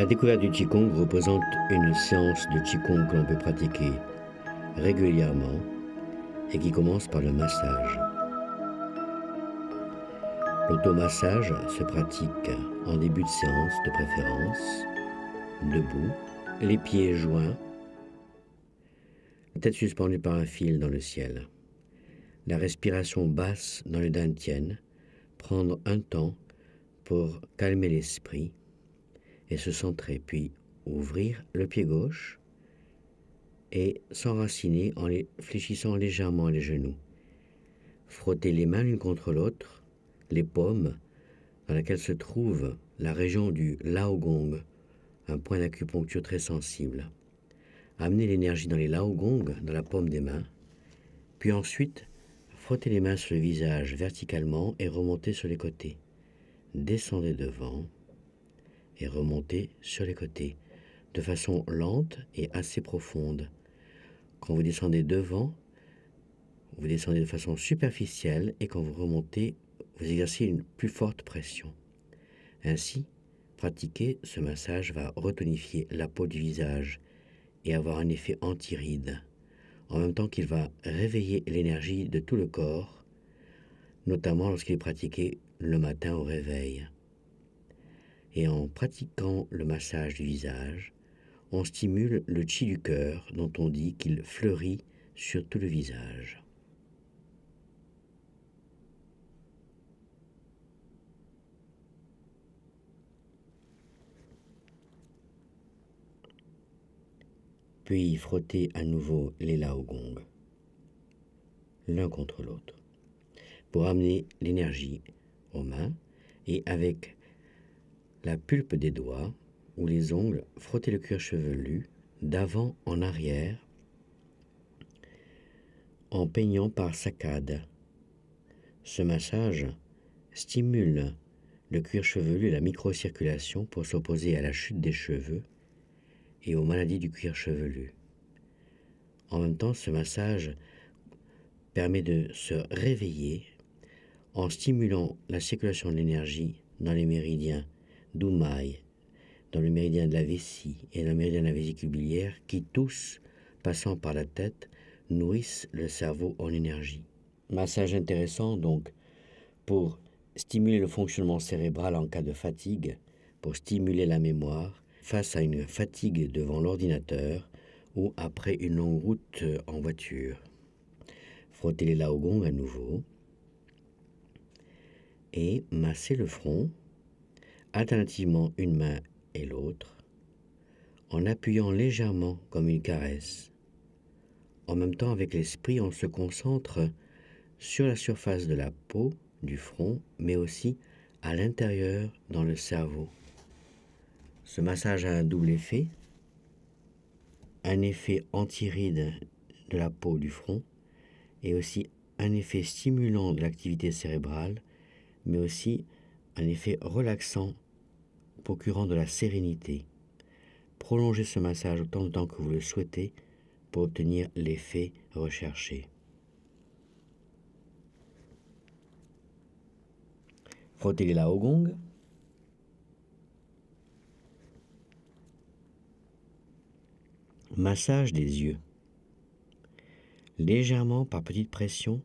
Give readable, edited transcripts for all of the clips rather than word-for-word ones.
La découverte du Qigong représente une séance de Qigong que l'on peut pratiquer régulièrement et qui commence par le massage. L'automassage se pratique en début de séance de préférence, debout, les pieds joints, la tête suspendue par un fil dans le ciel. La respiration basse dans le dantian, prendre un temps pour calmer l'esprit et se centrer, puis ouvrir le pied gauche et s'enraciner en fléchissant légèrement les genoux. Frotter les mains l'une contre l'autre, les paumes, dans laquelle se trouve la région du Laogong, un point d'acupuncture très sensible. Amener l'énergie dans les Laogong, dans la paume des mains, puis ensuite frotter les mains sur le visage verticalement et remonter sur les côtés. Descendez devant et remontez sur les côtés, de façon lente et assez profonde. Quand vous descendez devant, vous descendez de façon superficielle et quand vous remontez, vous exercez une plus forte pression. Ainsi, pratiquer ce massage va retonifier la peau du visage et avoir un effet anti-rides, en même temps qu'il va réveiller l'énergie de tout le corps, notamment lorsqu'il est pratiqué le matin au réveil. Et en pratiquant le massage du visage, on stimule le chi du cœur dont on dit qu'il fleurit sur tout le visage. Puis frotter à nouveau les Laogong, l'un contre l'autre, pour amener l'énergie aux mains et avec la pulpe des doigts ou les ongles, frotter le cuir chevelu d'avant en arrière en peignant par saccades. Ce massage stimule le cuir chevelu et la microcirculation pour s'opposer à la chute des cheveux et aux maladies du cuir chevelu. En même temps, ce massage permet de se réveiller en stimulant la circulation de l'énergie dans les méridiens d'Oumaï, dans le méridien de la vessie et le méridien de la vésicule biliaire qui tous, passant par la tête, nourrissent le cerveau en énergie. Massage intéressant donc pour stimuler le fonctionnement cérébral en cas de fatigue, pour stimuler la mémoire face à une fatigue devant l'ordinateur ou après une longue route en voiture. Frotter les Laogong à nouveau et masser le front, alternativement une main et l'autre, en appuyant légèrement comme une caresse. En même temps, avec l'esprit, on se concentre sur la surface de la peau, du front, mais aussi à l'intérieur dans le cerveau. Ce massage a un double effet, un effet anti-ride de la peau du front et aussi un effet stimulant de l'activité cérébrale, mais aussi un effet relaxant procurant de la sérénité. Prolongez ce massage autant de temps que vous le souhaitez pour obtenir l'effet recherché. Frottez les Laogong. Massage des yeux. Légèrement par petite pression,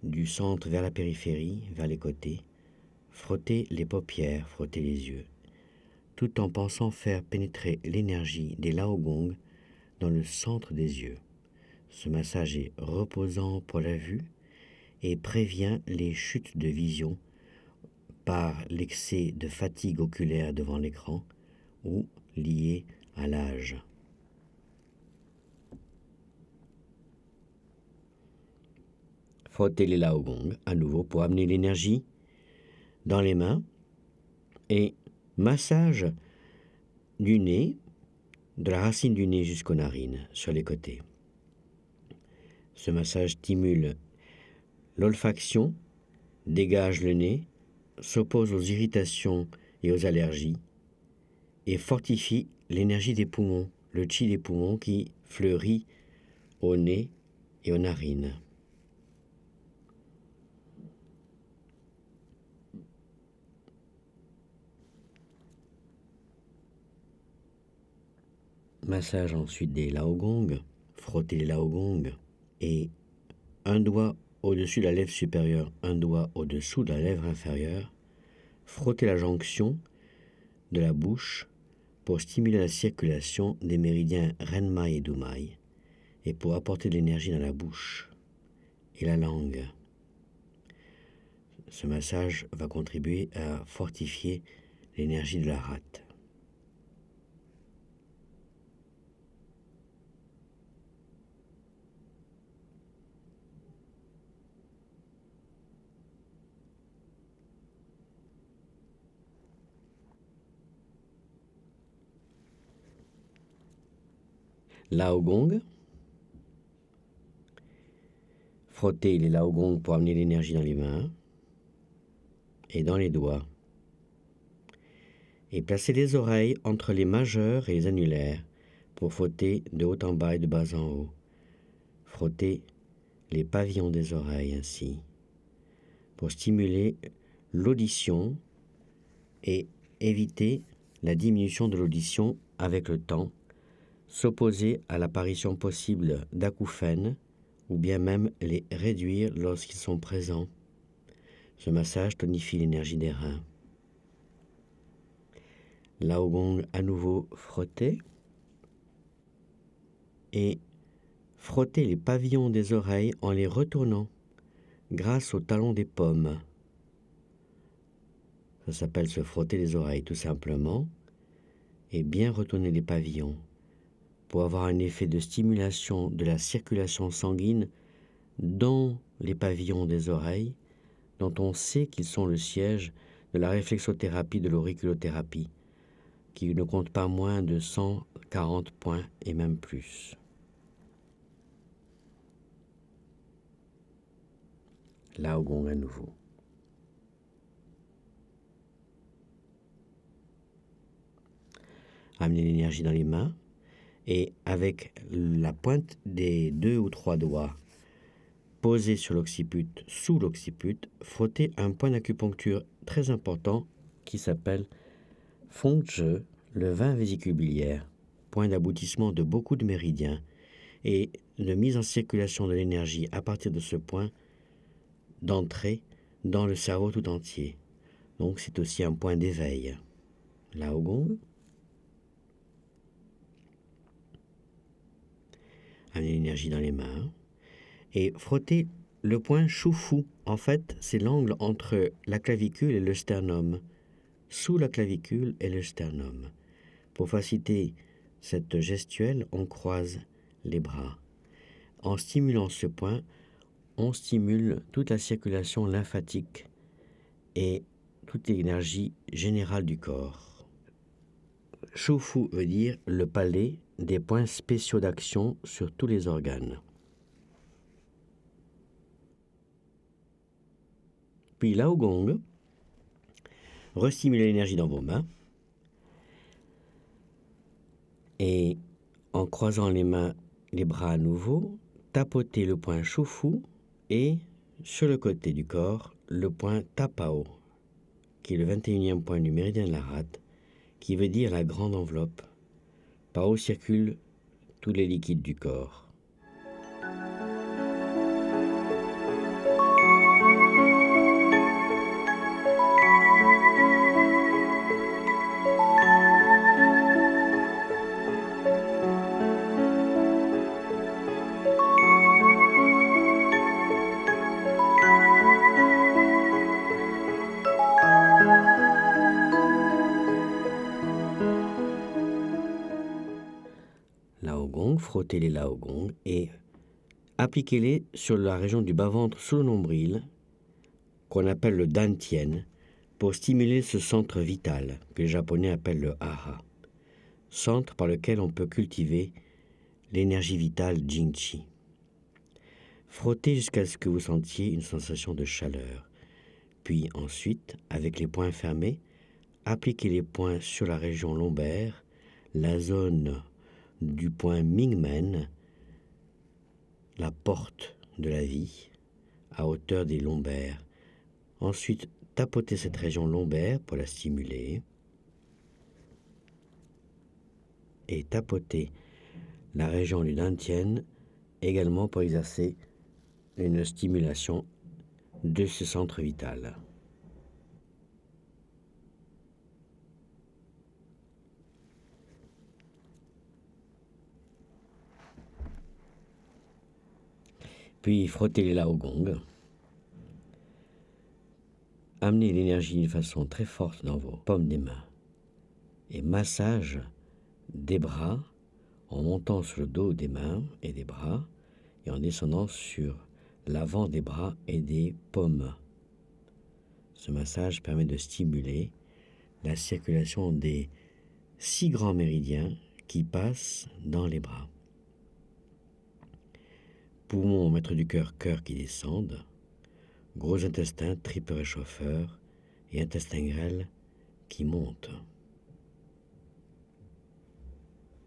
du centre vers la périphérie, vers les côtés, frottez les paupières, frottez les yeux, tout en pensant faire pénétrer l'énergie des Laogong dans le centre des yeux. Ce massage est reposant pour la vue et prévient les chutes de vision par l'excès de fatigue oculaire devant l'écran ou lié à l'âge. Frottez les Laogong à nouveau pour amener l'énergie dans les mains et massage du nez, de la racine du nez jusqu'aux narines, sur les côtés. Ce massage stimule l'olfaction, dégage le nez, s'oppose aux irritations et aux allergies et fortifie l'énergie des poumons, le chi des poumons qui fleurit au nez et aux narines. Massage ensuite des laogongs, frotter les laogongs et un doigt au-dessus de la lèvre supérieure, un doigt au-dessous de la lèvre inférieure, frotter la jonction de la bouche pour stimuler la circulation des méridiens Renmai et Dumai et pour apporter de l'énergie dans la bouche et la langue. Ce massage va contribuer à fortifier l'énergie de la rate. Laogong. Frotter les laogongs pour amener l'énergie dans les mains et dans les doigts. Et placer les oreilles entre les majeurs et les annulaires pour frotter de haut en bas et de bas en haut. Frotter les pavillons des oreilles ainsi pour stimuler l'audition et éviter la diminution de l'audition avec le temps, s'opposer à l'apparition possible d'acouphènes ou bien même les réduire lorsqu'ils sont présents. Ce massage tonifie l'énergie des reins. Laogong à nouveau frotté et frotter les pavillons des oreilles en les retournant grâce au talon des pommes. Ça s'appelle se frotter les oreilles tout simplement et bien retourner les pavillons pour avoir un effet de stimulation de la circulation sanguine dans les pavillons des oreilles, dont on sait qu'ils sont le siège de la réflexothérapie, de l'auriculothérapie, qui ne compte pas moins de 140 points et même plus. Laogong à nouveau. Amener l'énergie dans les mains et avec la pointe des 2 ou 3 doigts posés sur l'occiput, sous l'occiput, frotter un point d'acupuncture très important qui s'appelle Fengzhe, le 20 vésicule biliaire, point d'aboutissement de beaucoup de méridiens et de mise en circulation de l'énergie à partir de ce point d'entrée dans le cerveau tout entier. Donc c'est aussi un point d'éveil. Laogong. Amener l'énergie dans les mains et frotter le point Shufu. En fait, c'est l'angle entre la clavicule et le sternum, sous la clavicule et le sternum. Pour faciliter cette gestuelle, on croise les bras. En stimulant ce point, on stimule toute la circulation lymphatique et toute l'énergie générale du corps. Shufu veut dire le palais des points spéciaux d'action sur tous les organes. Puis Laogong, restimulez l'énergie dans vos mains et en croisant les mains, les bras à nouveau, tapotez le point Shufu et sur le côté du corps, le point Tapao, qui est le 21e point du méridien de la rate, qui veut dire la grande enveloppe. Par où circulent tous les liquides du corps. Laogong, frottez les laogongs et appliquez-les sur la région du bas-ventre sous le nombril, qu'on appelle le dantien, pour stimuler ce centre vital que les Japonais appellent le hara, centre par lequel on peut cultiver l'énergie vitale Jingqi. Frottez jusqu'à ce que vous sentiez une sensation de chaleur. Puis ensuite, avec les poings fermés, appliquez les poings sur la région lombaire, la zone du point Mingmen, la porte de la vie, à hauteur des lombaires. Ensuite, tapotez cette région lombaire pour la stimuler. et tapoter la région du dantian également pour exercer une stimulation de ce centre vital. Puis frottez les laogong. Amenez l'énergie d'une façon très forte dans vos paumes des mains et massage des bras en montant sur le dos des mains et des bras et en descendant sur l'avant des bras et des paumes. Ce massage permet de stimuler la circulation des 6 grands méridiens qui passent dans les bras. Poumons, maître du cœur, cœur qui descendent, gros intestin, triple réchauffeur et intestin grêle qui montent.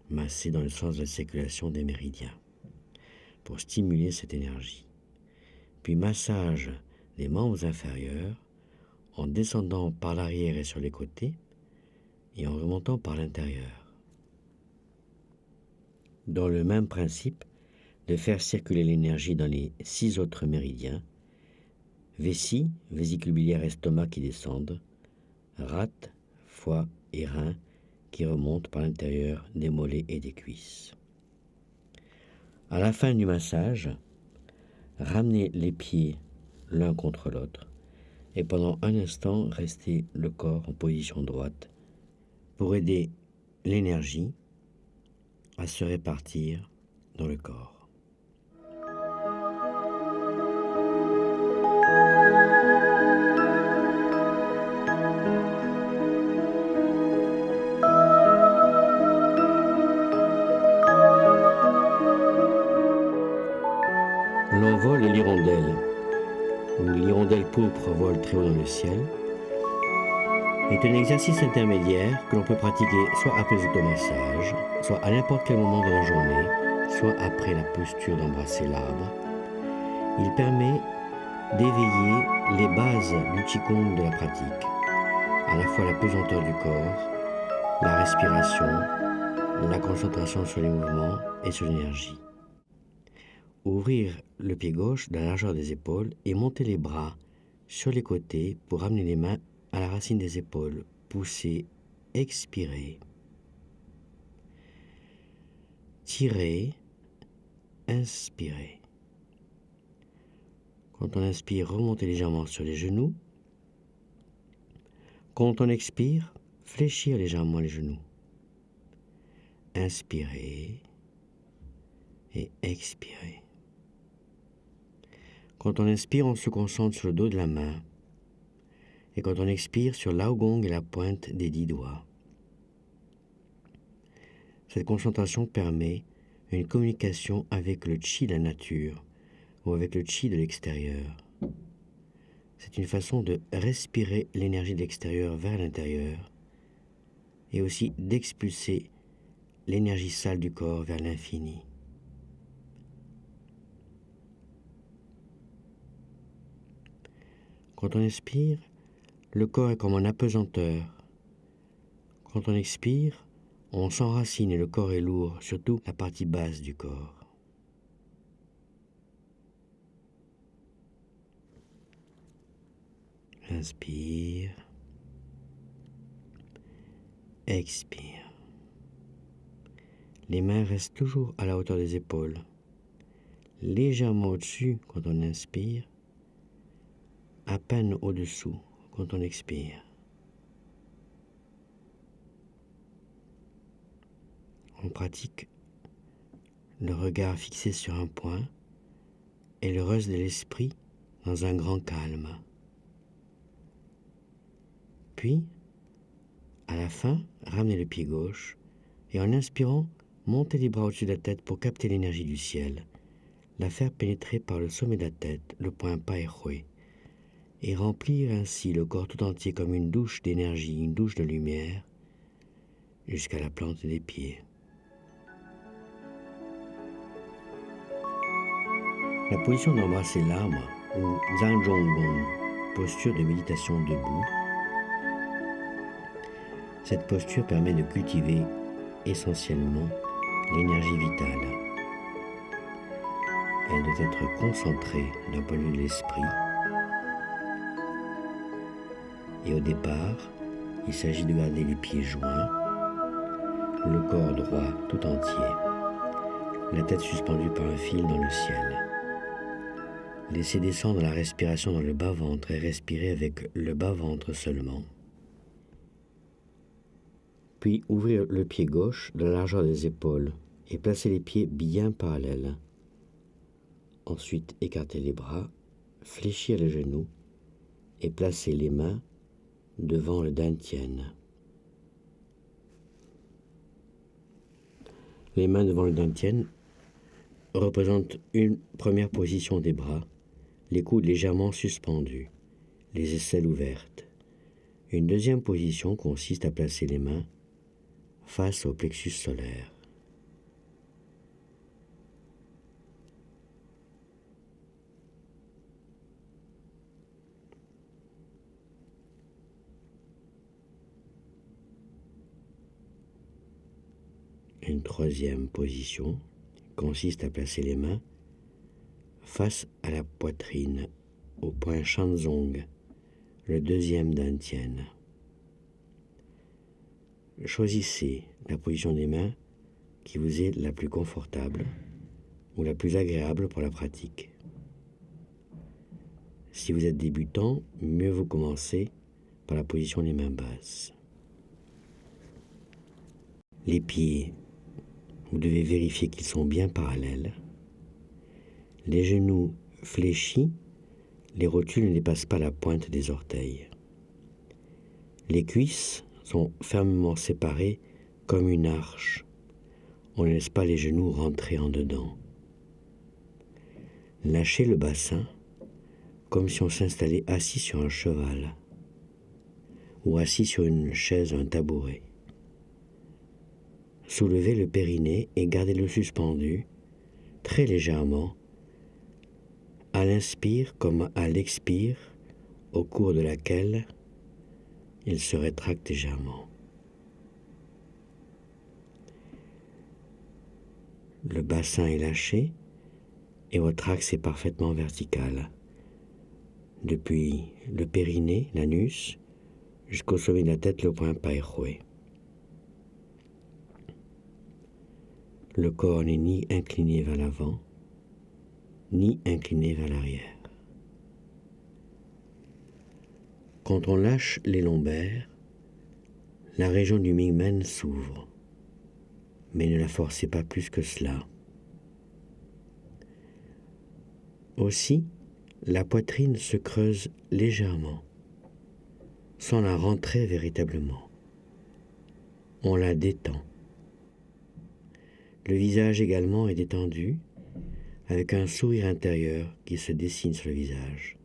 Masser dans le sens de la circulation des méridiens pour stimuler cette énergie. Puis massage des membres inférieurs en descendant par l'arrière et sur les côtés et en remontant par l'intérieur. Dans le même principe, de faire circuler l'énergie dans les 6 autres méridiens, vessie, vésicule biliaire, estomac qui descendent, rate, foie et reins qui remontent par l'intérieur des mollets et des cuisses. À la fin du massage, ramenez les pieds l'un contre l'autre et pendant un instant, restez le corps en position droite pour aider l'énergie à se répartir dans le corps. L'envol de l'hirondelle, où l'hirondelle pourpre vole très haut dans le ciel, est un exercice intermédiaire que l'on peut pratiquer soit après les automassages, soit à n'importe quel moment de la journée, soit après la posture d'embrasser l'arbre. Il permet d'éveiller les bases du Qigong de la pratique, à la fois la pesanteur du corps, la respiration, la concentration sur les mouvements et sur l'énergie. Ouvrir le pied gauche dans la largeur des épaules et monter les bras sur les côtés pour ramener les mains à la racine des épaules. Pousser, expirer. Tirer, inspirer. Quand on inspire, remontez légèrement sur les genoux. Quand on expire, fléchir légèrement les genoux. Inspirer et expirer. Quand on inspire, on se concentre sur le dos de la main. Et quand on expire, sur l'aogong et la pointe des 10 doigts. Cette concentration permet une communication avec le chi de la nature ou avec le chi de l'extérieur. C'est une façon de respirer l'énergie de l'extérieur vers l'intérieur et aussi d'expulser l'énergie sale du corps vers l'infini. Quand on inspire, le corps est comme en apesanteur. Quand on expire, on s'enracine et le corps est lourd, surtout la partie basse du corps. Inspire. Expire. Les mains restent toujours à la hauteur des épaules, légèrement au-dessus quand on inspire, à peine au-dessous quand on expire. On pratique le regard fixé sur un point et le reste de l'esprit dans un grand calme. Puis, à la fin, ramenez le pied gauche et en inspirant, montez les bras au-dessus de la tête pour capter l'énergie du ciel, la faire pénétrer par le sommet de la tête, le point Pai-Hui, et remplir ainsi le corps tout entier comme une douche d'énergie, une douche de lumière, jusqu'à la plante des pieds. La position d'embrasser l'arbre, ou Zhangzhonggong, posture de méditation debout, cette posture permet de cultiver essentiellement l'énergie vitale. Elle doit être concentrée d'un point de vue de l'esprit. Et au départ, il s'agit de garder les pieds joints, le corps droit tout entier, la tête suspendue par un fil dans le ciel. Laissez descendre la respiration dans le bas-ventre et respirez avec le bas-ventre seulement. Puis ouvrez le pied gauche de la largeur des épaules et placez les pieds bien parallèles. Ensuite, écartez les bras, fléchissez les genoux et placez les mains devant le dantian. Les mains devant le dantian représentent une première position des bras, les coudes légèrement suspendus, les aisselles ouvertes. Une deuxième position consiste à placer les mains face au plexus solaire. Une troisième position consiste à placer les mains face à la poitrine, au point Shanzong, le deuxième dantian. Choisissez la position des mains qui vous est la plus confortable ou la plus agréable pour la pratique. Si vous êtes débutant, mieux vaut commencer par la position des mains basses. Les pieds, vous devez vérifier qu'ils sont bien parallèles. Les genoux fléchis, les rotules ne dépassent pas la pointe des orteils. Les cuisses sont fermement séparées comme une arche. On ne laisse pas les genoux rentrer en dedans. Lâchez le bassin comme si on s'installait assis sur un cheval ou assis sur une chaise ou un tabouret. Soulevez le périnée et gardez-le suspendu très légèrement à l'inspire comme à l'expire, au cours de laquelle il se rétracte légèrement. Le bassin est lâché et votre axe est parfaitement vertical, depuis le périnée, l'anus, jusqu'au sommet de la tête, le point Paihui. Le corps n'est ni incliné vers l'avant, ni incliné vers l'arrière. Quand on lâche les lombaires, la région du Mingmen s'ouvre, mais ne la forcez pas plus que cela. Aussi, la poitrine se creuse légèrement, sans la rentrer véritablement. On la détend. Le visage également est détendu, avec un sourire intérieur qui se dessine sur le visage.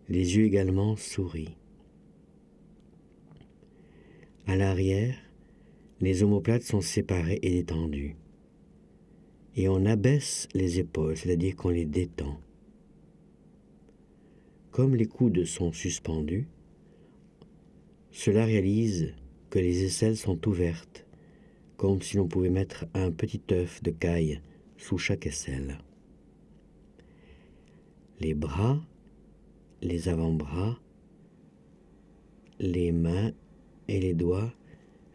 Les yeux également sourient. À l'arrière, les omoplates sont séparées et détendues. Et on abaisse les épaules, c'est-à-dire qu'on les détend. Comme les coudes sont suspendus, cela réalise que les aisselles sont ouvertes, comme si l'on pouvait mettre un petit œuf de caille sous chaque aisselle. Les bras, les avant-bras, les mains et les doigts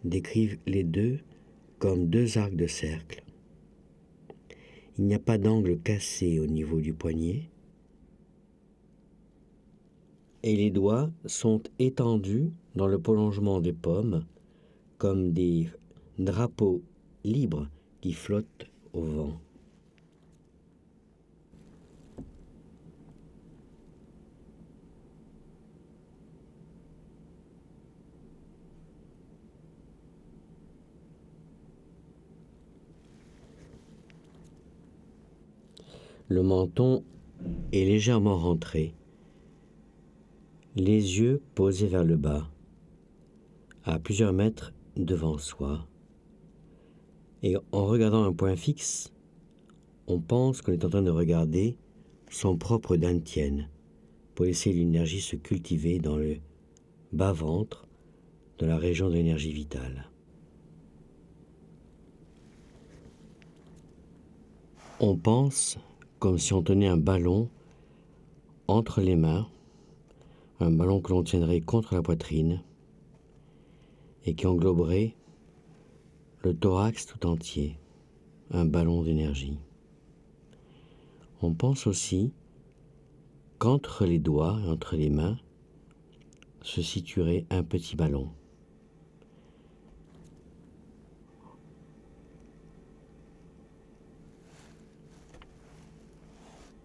décrivent les deux comme deux arcs de cercle. Il n'y a pas d'angle cassé au niveau du poignet et les doigts sont étendus dans le prolongement des paumes comme des drapeaux libres qui flottent au vent. Le menton est légèrement rentré, les yeux posés vers le bas, à plusieurs mètres devant soi. Et en regardant un point fixe, on pense qu'on est en train de regarder son propre dantian pour laisser l'énergie se cultiver dans le bas-ventre de la région de l'énergie vitale. On pense comme si on tenait un ballon entre les mains, un ballon que l'on tiendrait contre la poitrine et qui engloberait le thorax tout entier, un ballon d'énergie. On pense aussi qu'entre les doigts et entre les mains se situerait un petit ballon.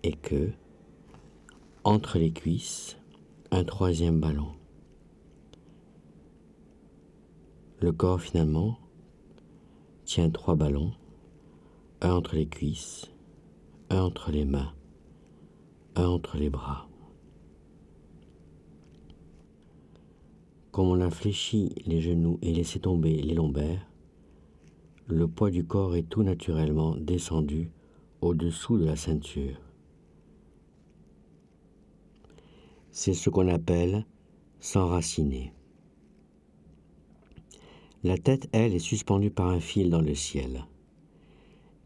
Et que, entre les cuisses, un troisième ballon. Le corps, finalement, tient 3 ballons, un entre les cuisses, un entre les mains, un entre les bras. Comme on a fléchi les genoux et laissé tomber les lombaires, le poids du corps est tout naturellement descendu au-dessous de la ceinture. C'est ce qu'on appelle s'enraciner. La tête, elle, est suspendue par un fil dans le ciel.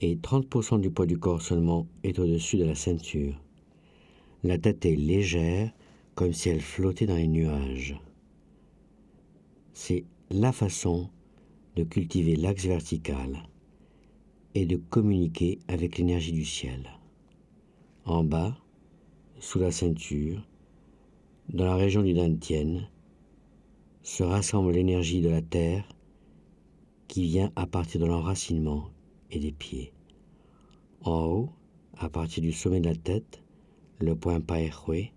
Et 30% du poids du corps seulement est au-dessus de la ceinture. La tête est légère, comme si elle flottait dans les nuages. C'est la façon de cultiver l'axe vertical et de communiquer avec l'énergie du ciel. En bas, sous la ceinture, dans la région du Dantian, se rassemble l'énergie de la terre qui vient à partir de l'enracinement et des pieds. En haut, à partir du sommet de la tête, le point Paechwe,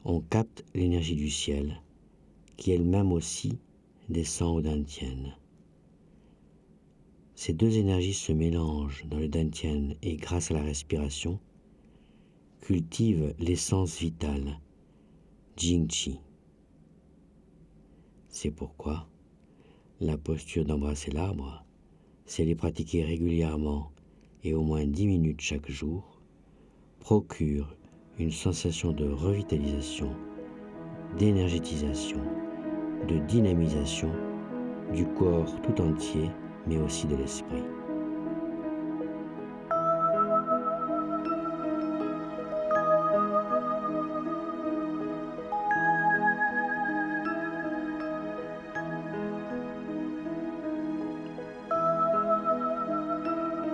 on capte l'énergie du ciel, qui elle-même aussi descend au Dantian. Ces deux énergies se mélangent dans le Dantian et, grâce à la respiration, cultivent l'essence vitale, Jingqi. C'est pourquoi la posture d'embrasser l'arbre, si elle est pratiquée régulièrement et au moins 10 minutes chaque jour, procure une sensation de revitalisation, d'énergétisation, de dynamisation du corps tout entier, mais aussi de l'esprit.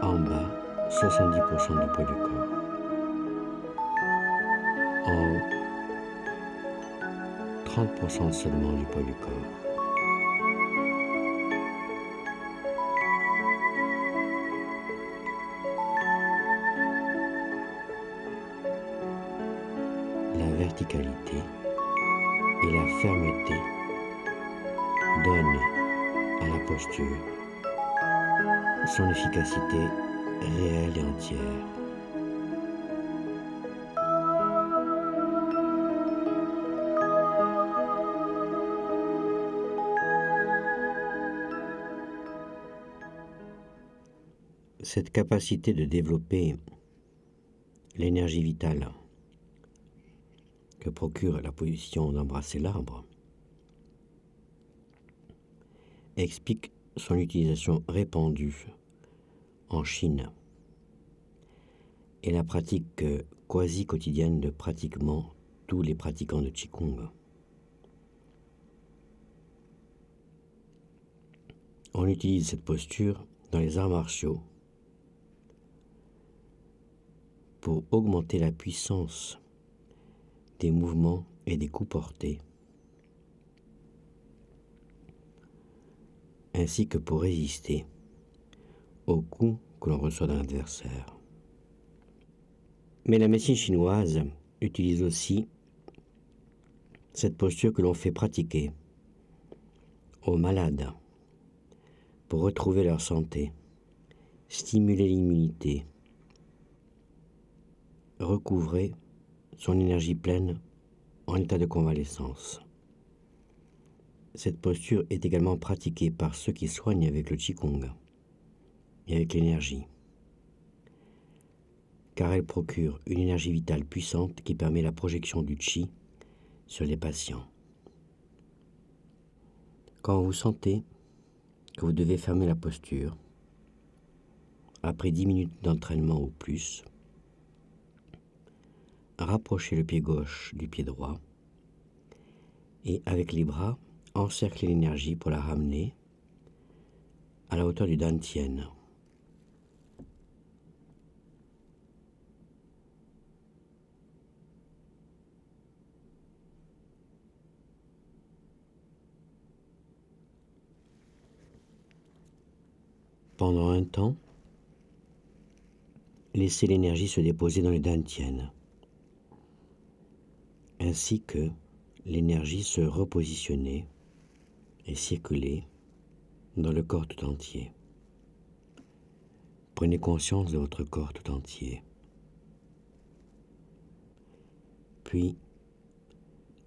En bas, 70% du poids du corps. En haut, 30% seulement du poids du corps. La verticalité et la fermeté donnent à la posture son efficacité réelle et entière. Cette capacité de développer l'énergie vitale que procure la position d'embrasser l'arbre explique son utilisation répandue en Chine et la pratique quasi quotidienne de pratiquement tous les pratiquants de Qigong. On utilise cette posture dans les arts martiaux pour augmenter la puissance des mouvements et des coups portés, ainsi que pour résister aux coups que l'on reçoit d'un adversaire. Mais la médecine chinoise utilise aussi cette posture que l'on fait pratiquer aux malades pour retrouver leur santé, stimuler l'immunité, recouvrer son énergie pleine en état de convalescence. Cette posture est également pratiquée par ceux qui soignent avec le Qigong et avec l'énergie, car elle procure une énergie vitale puissante qui permet la projection du Qi sur les patients. Quand vous sentez que vous devez fermer la posture, après 10 minutes d'entraînement ou plus, rapprochez le pied gauche du pied droit et avec les bras, encerclez l'énergie pour la ramener à la hauteur du dantian. Pendant un temps, laissez l'énergie se déposer dans le dantian, ainsi que l'énergie se repositionner et circuler dans le corps tout entier. Prenez conscience de votre corps tout entier. Puis,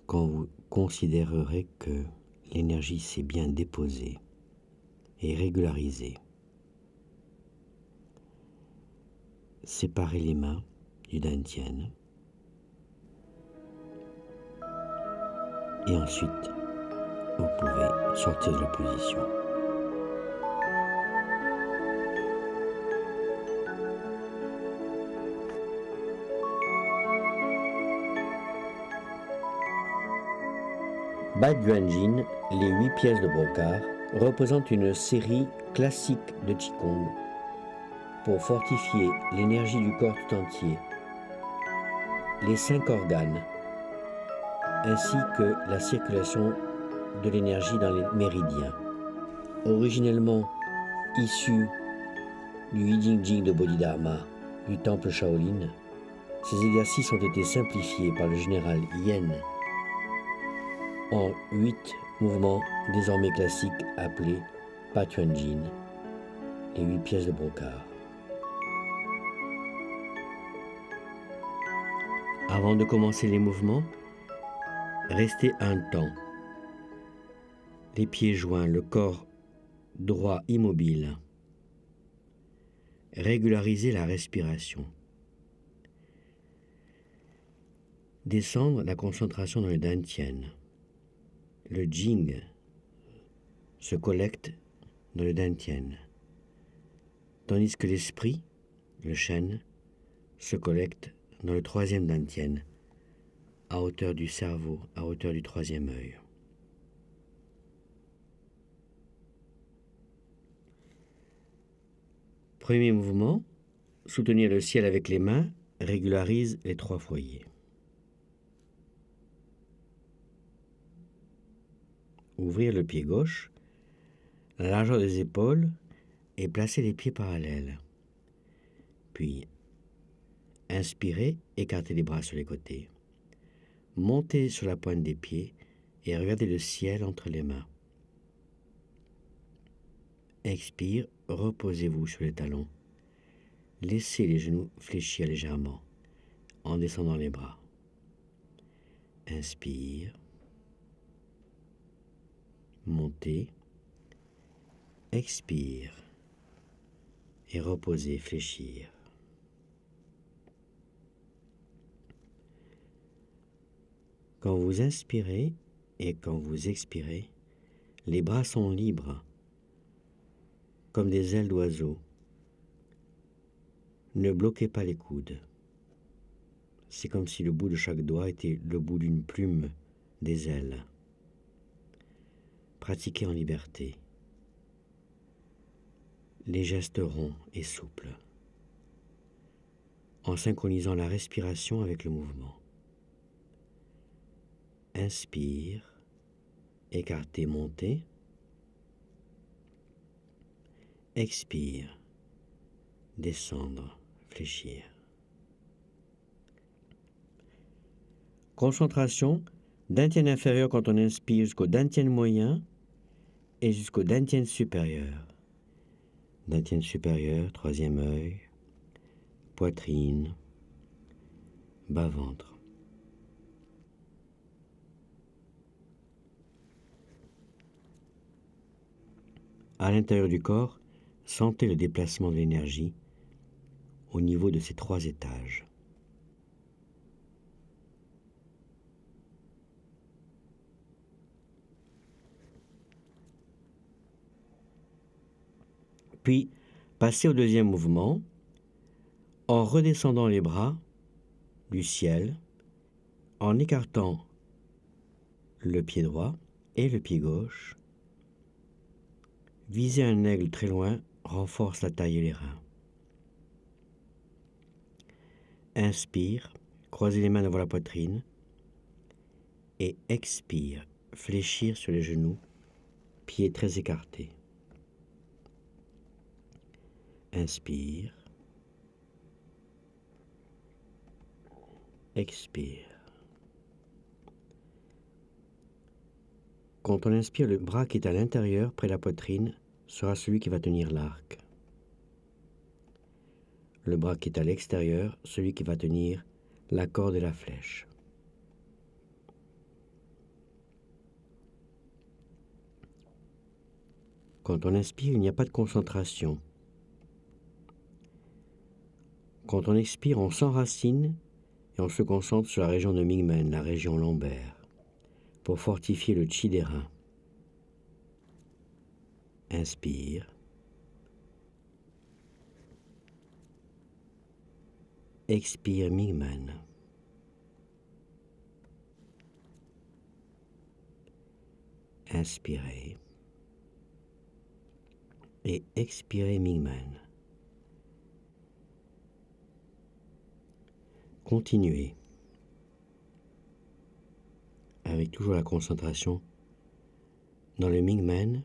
quand vous considérerez que l'énergie s'est bien déposée et régularisée, séparez les mains du dantian et ensuite vous pouvez sortir de la position. Baiguanjin, les 8 pièces de brocart, représentent une série classique de Qigong pour fortifier l'énergie du corps tout entier, les 5 organes, ainsi que la circulation de l'énergie dans les méridiens. Originellement issus du Yijing de Bodhidharma du temple Shaolin, ces exercices ont été simplifiés par le général Yen en 8 mouvements désormais classiques appelés Patuanjin, les 8 pièces de brocart. Avant de commencer les mouvements, restez un temps, les pieds joints, le corps droit immobile. Régularisez la respiration. Descendre la concentration dans le dantian. Le jing se collecte dans le dantian, tandis que l'esprit, le shen, se collecte dans le 3e dantian, à hauteur du cerveau, à hauteur du 3e œil. Premier mouvement, soutenir le ciel avec les mains, régularise les 3 foyers. Ouvrir le pied gauche, la largeur des épaules et placer les pieds parallèles. Puis, inspirez, écartez les bras sur les côtés. Montez sur la pointe des pieds et regardez le ciel entre les mains. Expire, reposez-vous sur les talons. Laissez les genoux fléchir légèrement en descendant les bras. Inspire. Montez. Expire. Et reposez, fléchir. Quand vous inspirez et quand vous expirez, les bras sont libres, comme des ailes d'oiseau. Ne bloquez pas les coudes. C'est comme si le bout de chaque doigt était le bout d'une plume des ailes. Pratiquez en liberté. Les gestes ronds et souples, en synchronisant la respiration avec le mouvement. Inspire, écartez, montez. Expire, descendre, fléchir. Concentration, dantian inférieur quand on inspire jusqu'au dantian moyen et jusqu'au dantian supérieur. Dantian supérieur, 3e œil, poitrine, bas-ventre. À l'intérieur du corps, sentez le déplacement de l'énergie au niveau de ces 3 étages. Puis, Passez au deuxième mouvement en redescendant les bras du ciel, en écartant le pied droit et le pied gauche. Viser un aigle très loin renforce la taille et les reins. Inspire, croisez les mains devant la poitrine et expire, fléchir sur les genoux, pieds très écartés. Inspire, expire. Quand on inspire, le bras qui est à l'intérieur, près de la poitrine, sera celui qui va tenir l'arc. Le bras qui est à l'extérieur, celui qui va tenir la corde et la flèche. Quand on inspire, il n'y a pas de concentration. Quand on expire, on s'enracine et on se concentre sur la région de Mingmen, la région lombaire, pour fortifier le chi des reins. Inspire. Expire Mingmen. Inspirez. Et expirez Mingmen. Continuez. Avec toujours la concentration dans le Mingmen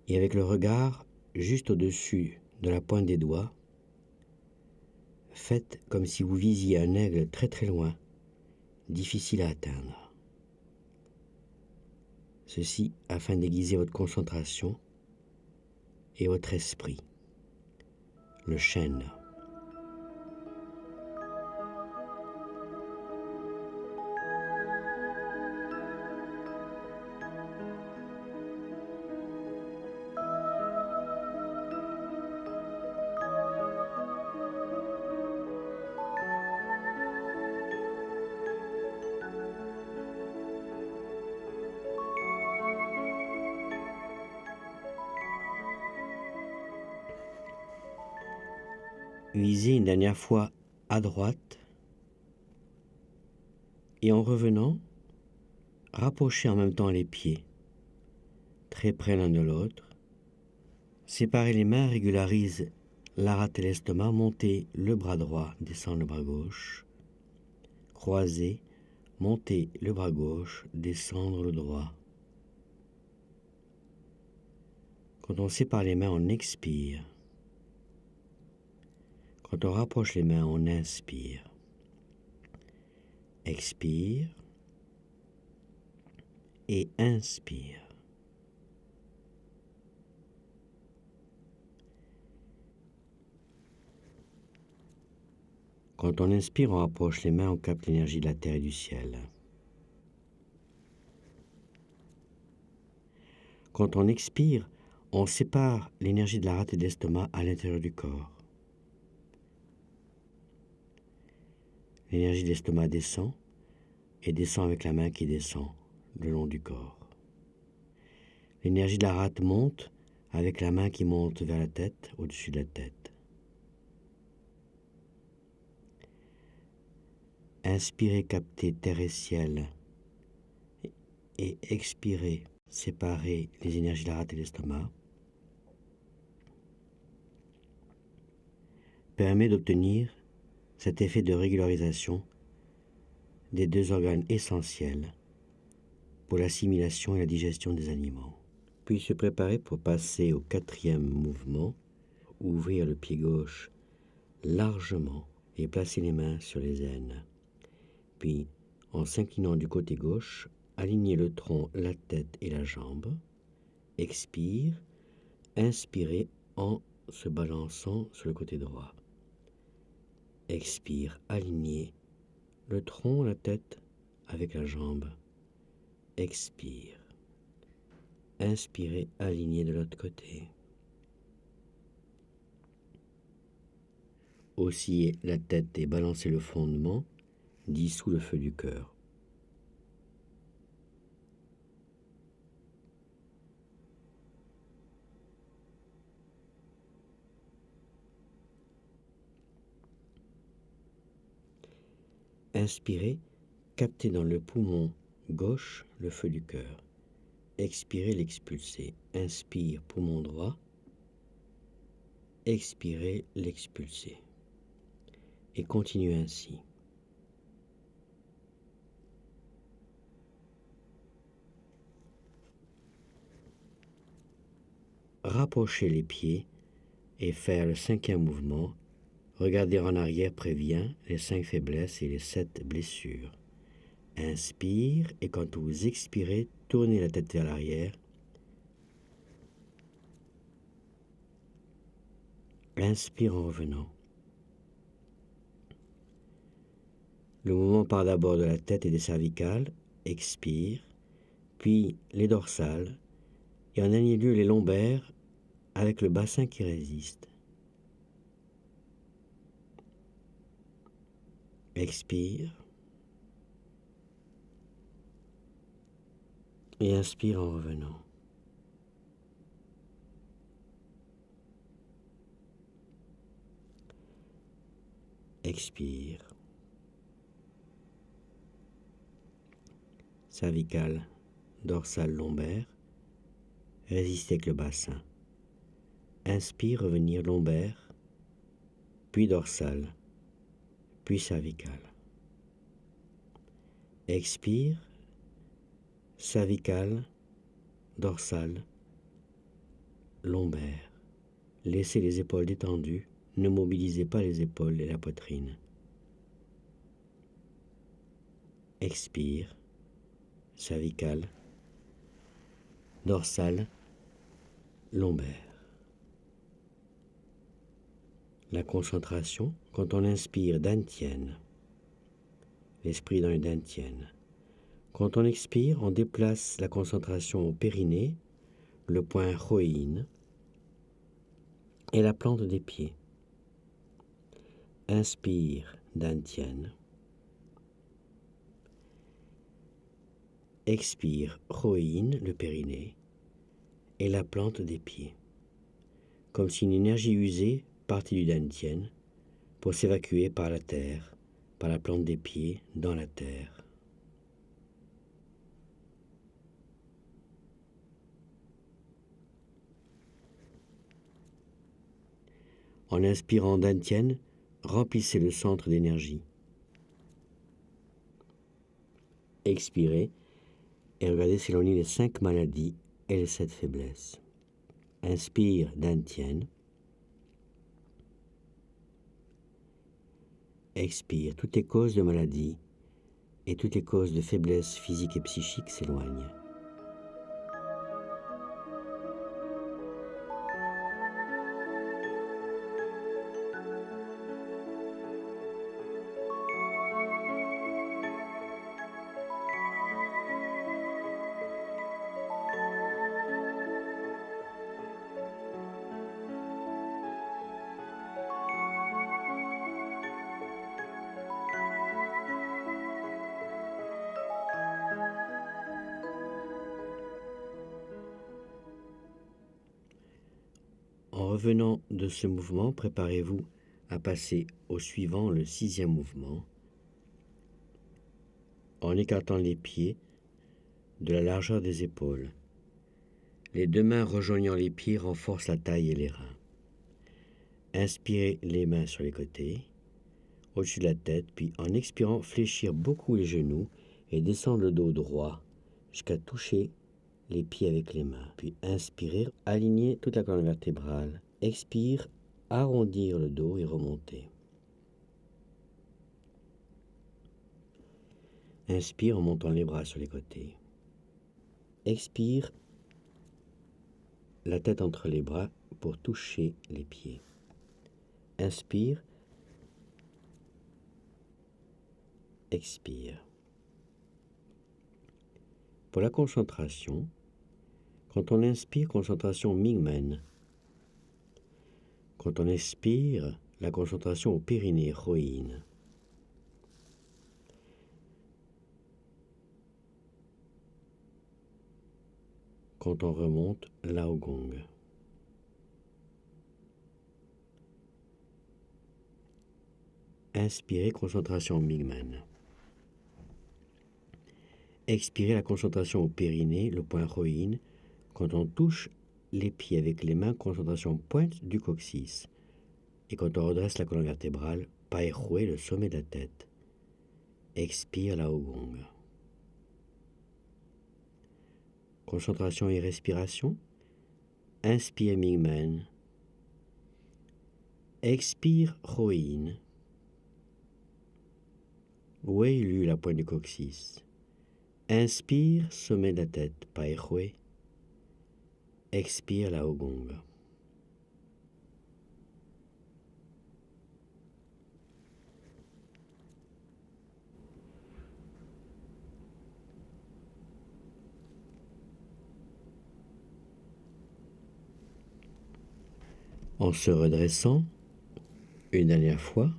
et avec le regard juste au-dessus de la pointe des doigts. Faites comme si vous visiez un aigle très très loin, difficile à atteindre. Ceci afin d'aiguiser votre concentration et votre esprit. Le chêne. Visez une dernière fois à droite et en revenant, rapprochez en même temps les pieds, très près l'un de l'autre. Séparez les mains, régularise la rate et l'estomac, montez le bras droit, descendez le bras gauche, croisez, montez le bras gauche, descendre le droit. Quand on sépare les mains, on expire. Quand on rapproche les mains, on inspire. Expire et inspire. Quand on inspire, on rapproche les mains, on capte l'énergie de la terre et du ciel. Quand on expire, on sépare l'énergie de la rate et de l'estomac à l'intérieur du corps. L'énergie de l'estomac descend et descend avec la main qui descend le long du corps. L'énergie de la rate monte avec la main qui monte vers la tête, au-dessus de la tête. Inspirez, captez terre et ciel. Et expirez, séparez les énergies de la rate et de l'estomac. Permet d'obtenir cet effet de régularisation des deux organes essentiels pour l'assimilation et la digestion des aliments. Puis se préparer pour passer au quatrième mouvement, ouvrir le pied gauche largement et placer les mains sur les aines. Puis, en s'inclinant du côté gauche, aligner le tronc, la tête et la jambe. Expire, inspirez en se balançant sur le côté droit. Expire, alignez le tronc, la tête avec la jambe. Expire. Inspirez, alignez de l'autre côté. Oscillez la tête et balancez le fondement, dissous le feu du cœur. Inspirez, captez dans le poumon gauche le feu du cœur. Expirez, l'expulsez. Inspire, poumon droit. Expirez, l'expulsez. Et continuez ainsi. Rapprochez les pieds et faire le 5e mouvement. Regarder en arrière prévient les 5 faiblesses et les 7 blessures. Inspire et quand vous expirez, tournez la tête vers l'arrière. Inspire en revenant. Le mouvement part d'abord de la tête et des cervicales. Expire, puis les dorsales et en dernier lieu les lombaires avec le bassin qui résiste. Expire et inspire en revenant. Expire. Cervicale, dorsale, lombaire. Résistez avec le bassin. Inspire, revenir lombaire, puis dorsale, puis cervicale. Expire, cervicale, dorsale, lombaire. Laissez les épaules détendues, ne mobilisez pas les épaules et la poitrine. Expire, cervicale, dorsale, lombaire. La concentration, quand on inspire, dantienne. L'esprit dans le dantienne. Quand on expire, on déplace la concentration au périnée, le point Choïne et la plante des pieds. Inspire, dantienne. Expire, Choïne, le périnée et la plante des pieds. Comme si une énergie usée partit du dantienne pour s'évacuer par la terre, par la plante des pieds dans la terre. En inspirant dantienne, remplissez le centre d'énergie. Expirez et regardez s'éloigner les 5 maladies et les 7 faiblesses. Inspire dantienne. Expire, toutes les causes de maladie et toutes les causes de faiblesse physique et psychique s'éloignent. En revenant de ce mouvement, préparez-vous à passer au suivant, le 6e mouvement, en écartant les pieds de la largeur des épaules. Les 2 mains rejoignant les pieds renforcent la taille et les reins. Inspirez les mains sur les côtés, au-dessus de la tête, puis en expirant, fléchir beaucoup les genoux et descendre le dos droit jusqu'à toucher les pieds avec les mains. Puis inspirer, aligner toute la colonne vertébrale. Expire, arrondir le dos et remonter. Inspire en montant les bras sur les côtés. Expire, la tête entre les bras pour toucher les pieds. Inspire, expire. Pour la concentration, quand on inspire, concentration Mingmen. Quand on expire, la concentration au périnée, Choïne. Quand on remonte, Laogong. Inspirez, concentration Mingmen. Expirez la concentration au périnée, le point Rohin. Quand on touche les pieds avec les mains, concentration pointe du coccyx. Et quand on redresse la colonne vertébrale, Paechwe, le sommet de la tête. Expire la Ogong. Concentration et respiration. Inspire Mingmen. Expire Rohin. Wei Lu, la pointe du coccyx. Inspire, sommet de la tête, Paechwe. Expire la Ogong. En se redressant, une dernière fois,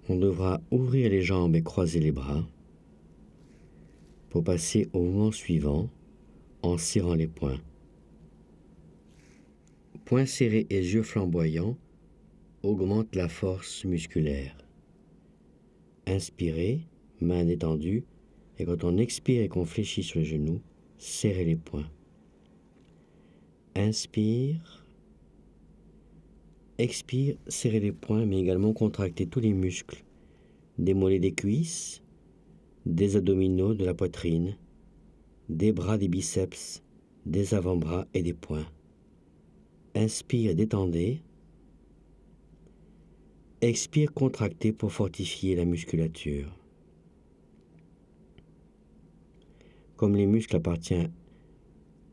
on devra ouvrir les jambes et croiser les bras pour passer au mouvement suivant en serrant les poings. Poings serrés et yeux flamboyants augmentent la force musculaire. Inspirez, main détendue, et quand on expire et qu'on fléchit sur les genoux, serrez les poings. Inspire, expire, serrez les poings, mais également contractez tous les muscles, des mollets des cuisses, des abdominaux, de la poitrine, des bras, des biceps, des avant-bras et des poings. Inspire, détendez. Expire, contractez pour fortifier la musculature. Comme les muscles appartiennent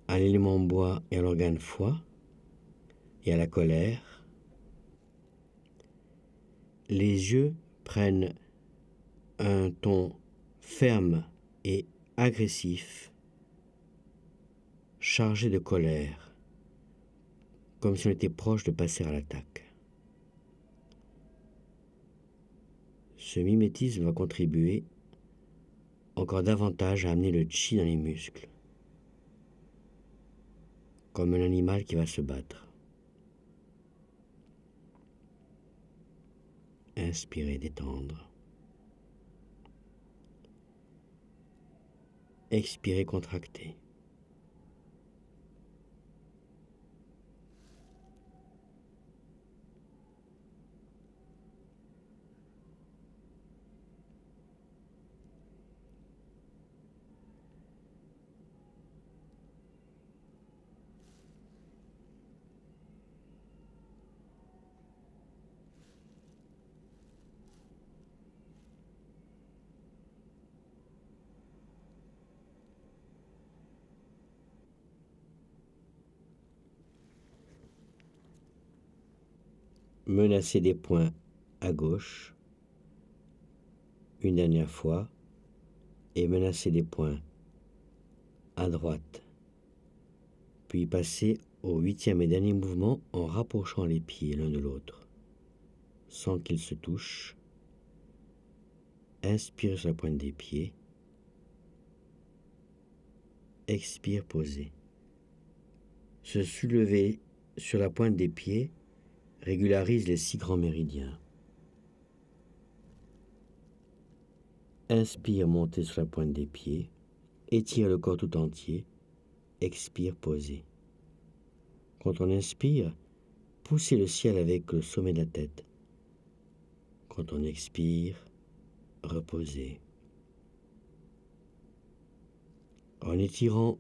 à l'élément bois et à l'organe foie et à la colère, les yeux prennent un ton ferme et agressif, chargé de colère, comme si on était proche de passer à l'attaque. Ce mimétisme va contribuer encore davantage à amener le chi dans les muscles, comme un animal qui va se battre. Inspirez, détendre. Expirez, contracter. Menacez des poings à gauche, une dernière fois, et menacez des poings à droite, puis passez au 8e et dernier mouvement en rapprochant les pieds l'un de l'autre, sans qu'ils se touchent. Inspire sur la pointe des pieds, expire, posez. Se soulever sur la pointe des pieds régularise les 6 grands méridiens. Inspire, montez sur la pointe des pieds, étire le corps tout entier, expire, posez. Quand on inspire, poussez le ciel avec le sommet de la tête. Quand on expire, reposez. En étirant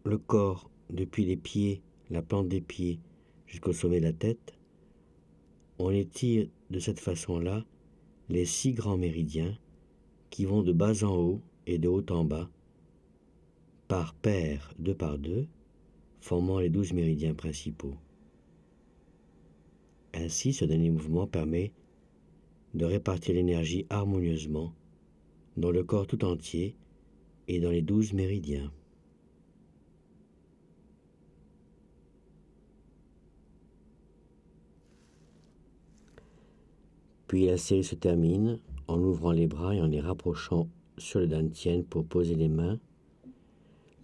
le corps depuis les pieds, la plante des pieds, jusqu'au sommet de la tête, on étire de cette façon-là les 6 grands méridiens qui vont de bas en haut et de haut en bas, par paires, 2 par 2, formant les 12 méridiens principaux. Ainsi, ce dernier mouvement permet de répartir l'énergie harmonieusement dans le corps tout entier et dans les 12 méridiens. Puis la série se termine en ouvrant les bras et en les rapprochant sur le dantian pour poser les mains.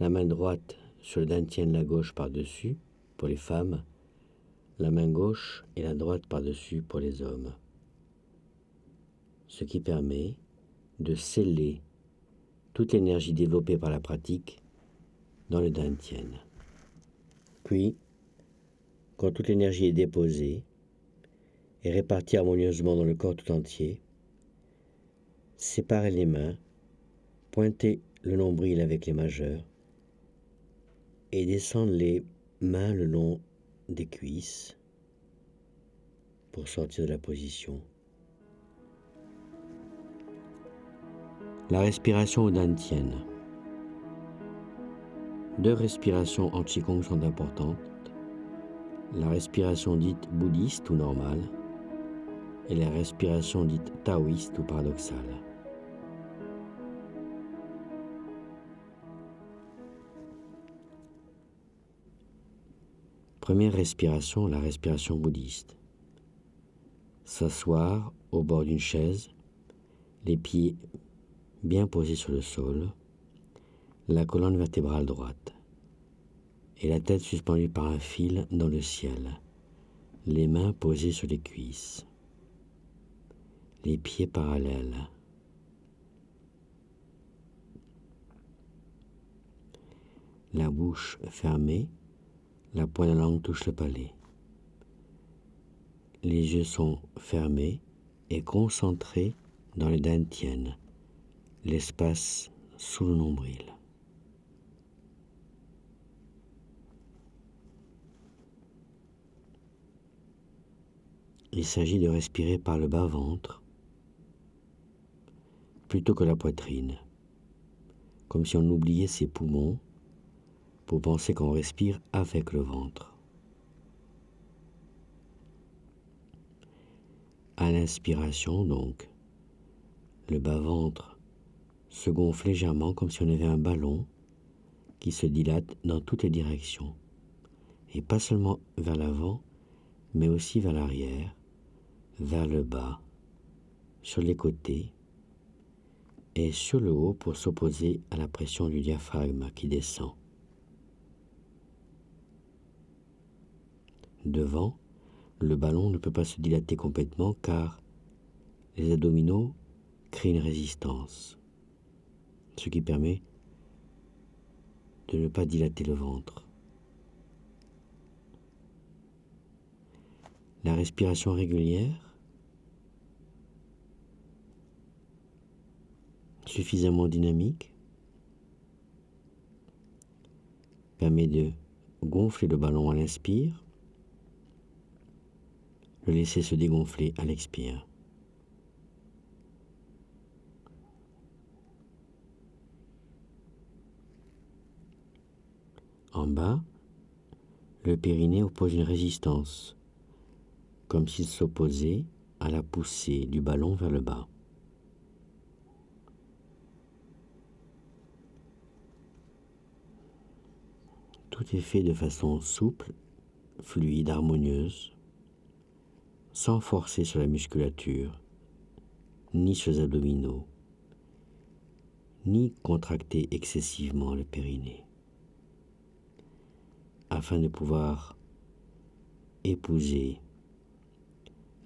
La main droite sur le dantian, la gauche par-dessus pour les femmes, la main gauche et la droite par-dessus pour les hommes. Ce qui permet de sceller toute l'énergie développée par la pratique dans le Dantian. Puis, quand toute l'énergie est déposée et répartie harmonieusement dans le corps tout entier, séparez les mains, pointez le nombril avec les majeurs et descendre les mains le long des cuisses pour sortir de la position. La respiration au Dantian. 2 respirations en Qigong sont importantes. La respiration dite bouddhiste ou normale et la respiration dite taoïste ou paradoxale. Première respiration, la respiration bouddhiste. S'asseoir au bord d'une chaise, les pieds bien posés sur le sol, la colonne vertébrale droite et la tête suspendue par un fil dans le ciel, les mains posées sur les cuisses, les pieds parallèles. La bouche fermée, la pointe de la langue touche le palais. Les yeux sont fermés et concentrés dans le Dantian, l'espace sous le nombril. Il s'agit de respirer par le bas-ventre plutôt que la poitrine, comme si on oubliait ses poumons pour penser qu'on respire avec le ventre. À l'inspiration, donc, le bas-ventre se gonfle légèrement comme si on avait un ballon qui se dilate dans toutes les directions, et pas seulement vers l'avant, mais aussi vers l'arrière, vers le bas, sur les côtés et sur le haut pour s'opposer à la pression du diaphragme qui descend. Devant, le ballon ne peut pas se dilater complètement car les abdominaux créent une résistance, ce qui permet de ne pas dilater le ventre. La respiration régulière, suffisamment dynamique, permet de gonfler le ballon à l'inspire, le laisser se dégonfler à l'expire. En bas, le périnée oppose une résistance, comme s'il s'opposait à la poussée du ballon vers le bas. Tout est fait de façon souple, fluide, harmonieuse, sans forcer sur la musculature, ni sur les abdominaux, ni contracter excessivement le périnée, afin de pouvoir épouser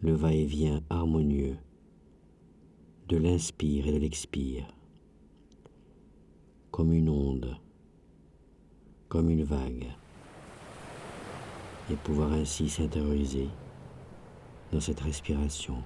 le va-et-vient harmonieux de l'inspire et de l'expire, comme une onde, comme une vague, et pouvoir ainsi s'intérioriser dans cette respiration.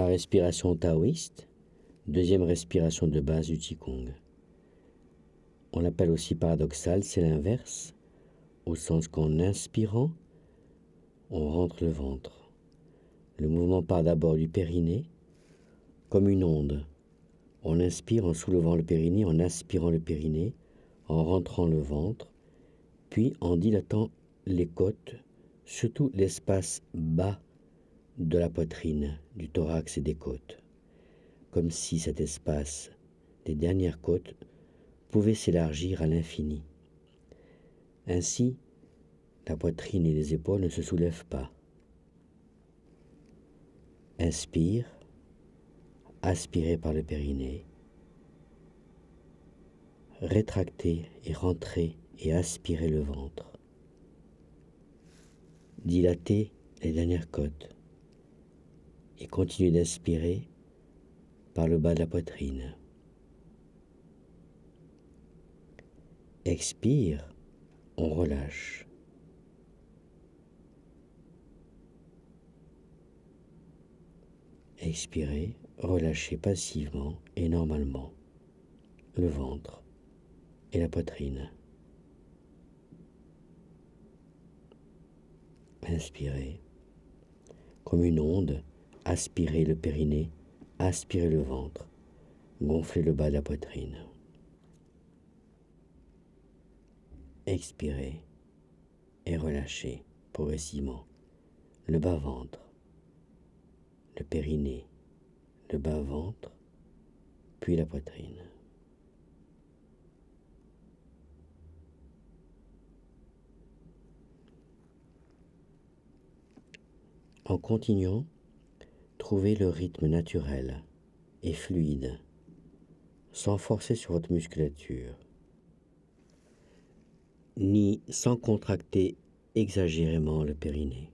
La respiration taoïste, deuxième respiration de base du Qigong. On l'appelle aussi paradoxale, c'est l'inverse, au sens qu'en inspirant, on rentre le ventre. Le mouvement part d'abord du périnée, comme une onde. On inspire en soulevant le périnée, en aspirant le périnée, en rentrant le ventre, puis en dilatant les côtes, surtout l'espace bas de la poitrine, du thorax et des côtes, comme si cet espace des dernières côtes pouvait s'élargir à l'infini. Ainsi, la poitrine et les épaules ne se soulèvent pas. Inspire, aspiré par le périnée, rétracter et rentrer et aspirer le ventre. Dilater les dernières côtes et continuer d'inspirer par le bas de la poitrine. Expire, on relâche. Expirez, relâchez passivement et normalement le ventre et la poitrine. Inspirez, comme une onde, aspirez le périnée, aspirez le ventre, gonflez le bas de la poitrine. Expirez et relâchez progressivement le bas-ventre, le périnée, le bas-ventre, puis la poitrine. En continuant, trouvez le rythme naturel et fluide, sans forcer sur votre musculature, ni sans contracter exagérément le périnée.